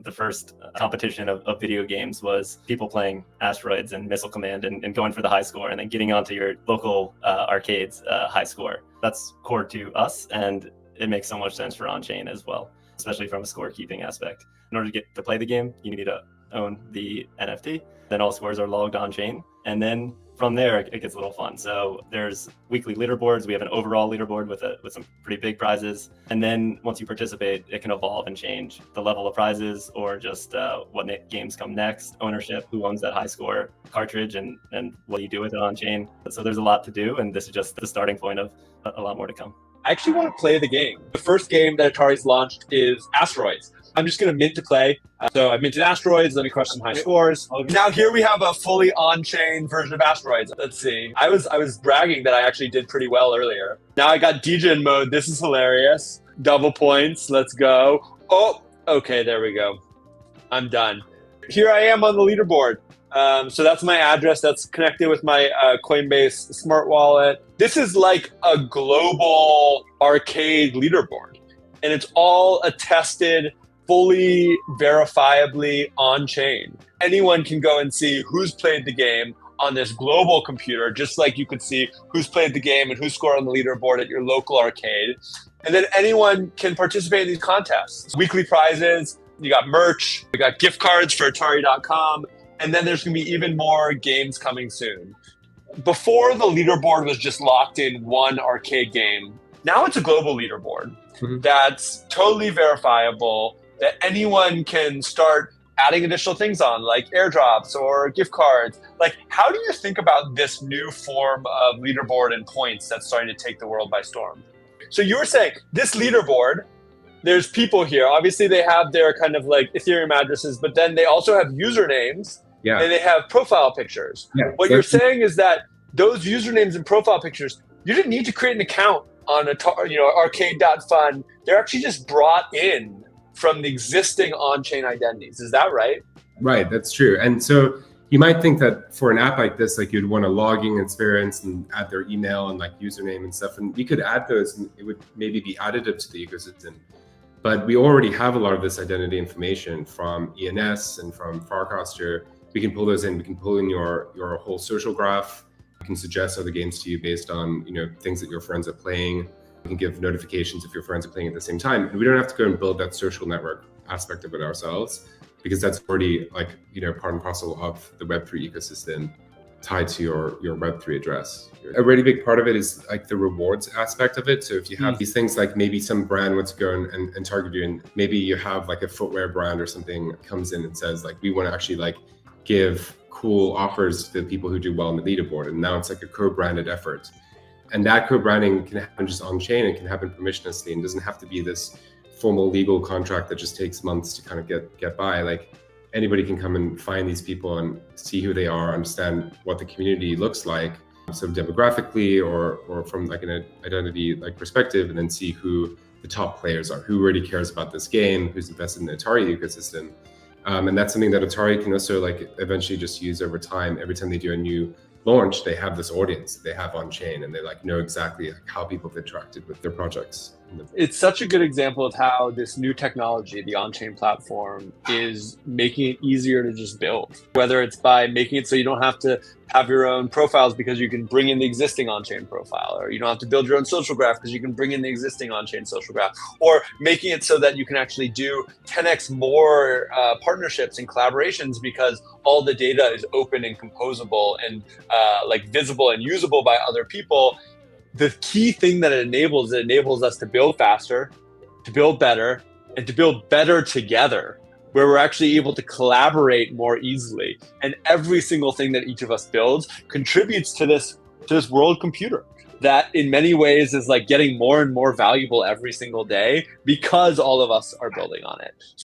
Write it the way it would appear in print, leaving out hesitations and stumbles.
The first competition of video games was people playing Asteroids and Missile Command and going for the high score and then getting onto your local arcade's high score. That's core to us, and it makes so much sense for on-chain as well, especially from a scorekeeping aspect. In order to get to play the game, you need to own the NFT. Then all scores are logged on-chain, and then from there it gets a little fun. So there's weekly leaderboards. We have an overall leaderboard with some pretty big prizes, and then once you participate, it can evolve and change the level of prizes or just what games come next, ownership, who owns that high score cartridge, and what you do with it on-chain. So there's a lot to do, and this is just the starting point of a lot more to come. I actually want to play the game. The first game that Atari's launched is Asteroids. I'm just going to mint to play. So I minted Asteroids, let me crush some high scores. Now here we have a fully on-chain version of Asteroids. Let's see. I was bragging that I actually did pretty well earlier. Now I got DJ mode. This is hilarious. Double points. Let's go. Oh, okay, there we go. I'm done. Here I am on the leaderboard. So that's my address. That's connected with my Coinbase smart wallet. This is like a global arcade leaderboard, and it's all attested, fully verifiably on-chain. Anyone can go and see who's played the game on this global computer, just like you could see who's played the game and who scored on the leaderboard at your local arcade. And then anyone can participate in these contests. Weekly prizes, you got merch, we got gift cards for Atari.com, and then there's gonna be even more games coming soon. Before, the leaderboard was just locked in one arcade game. Now it's a global leaderboard that's totally verifiable, that anyone can start adding additional things on, like airdrops or gift cards. Like, how do you think about this new form of leaderboard and points that's starting to take the world by storm? So you were saying this leaderboard, there's people here. Obviously, they have their kind of like Ethereum addresses, but then they also have usernames. Yeah. And they have profile pictures. Yeah, what you're saying is that those usernames and profile pictures, you didn't need to create an account on arcade.fun. They're actually just brought in from the existing on-chain identities. Is that right? Right, that's true. And so you might think that for an app like this, like you'd want a logging experience and add their email and like username and stuff. And we could add those and it would maybe be additive to the ecosystem. But we already have a lot of this identity information from ENS and from Farcaster. We can pull those in. We can pull in your whole social graph. We can suggest other games to you based on things that your friends are playing. We can give notifications if your friends are playing at the same time. And we don't have to go and build that social network aspect of it ourselves, because that's already part and parcel of the Web3 ecosystem tied to your Web3 address. A really big part of it is like the rewards aspect of it. So if you have these things, like maybe some brand wants to go and target you, and maybe you have like a footwear brand or something comes in and says like, we want to actually like give cool offers to the people who do well on the leaderboard. And now it's like a co-branded effort. And that co-branding can happen just on-chain and can happen permissionlessly, and doesn't have to be this formal legal contract that just takes months to kind of get by. Like anybody can come and find these people and see who they are, understand what the community looks like, so demographically or from like an identity like perspective, and then see who the top players are, who really cares about this game, who's invested in the Atari ecosystem. And that's something that Atari can also like eventually just use over time. Every time they do a new launch, they have this audience they have on chain, and they like know exactly like how people have interacted with their projects. It's such a good example of how this new technology, the on-chain platform, is making it easier to just build. Whether it's by making it so you don't have to have your own profiles because you can bring in the existing on-chain profile, or you don't have to build your own social graph because you can bring in the existing on-chain social graph, or making it so that you can actually do 10x more partnerships and collaborations because all the data is open and composable and like visible and usable by other people. The key thing that it enables us to build faster, to build better, and to build better together, where we're actually able to collaborate more easily. And every single thing that each of us builds contributes to this world computer that in many ways is like getting more and more valuable every single day because all of us are building on it.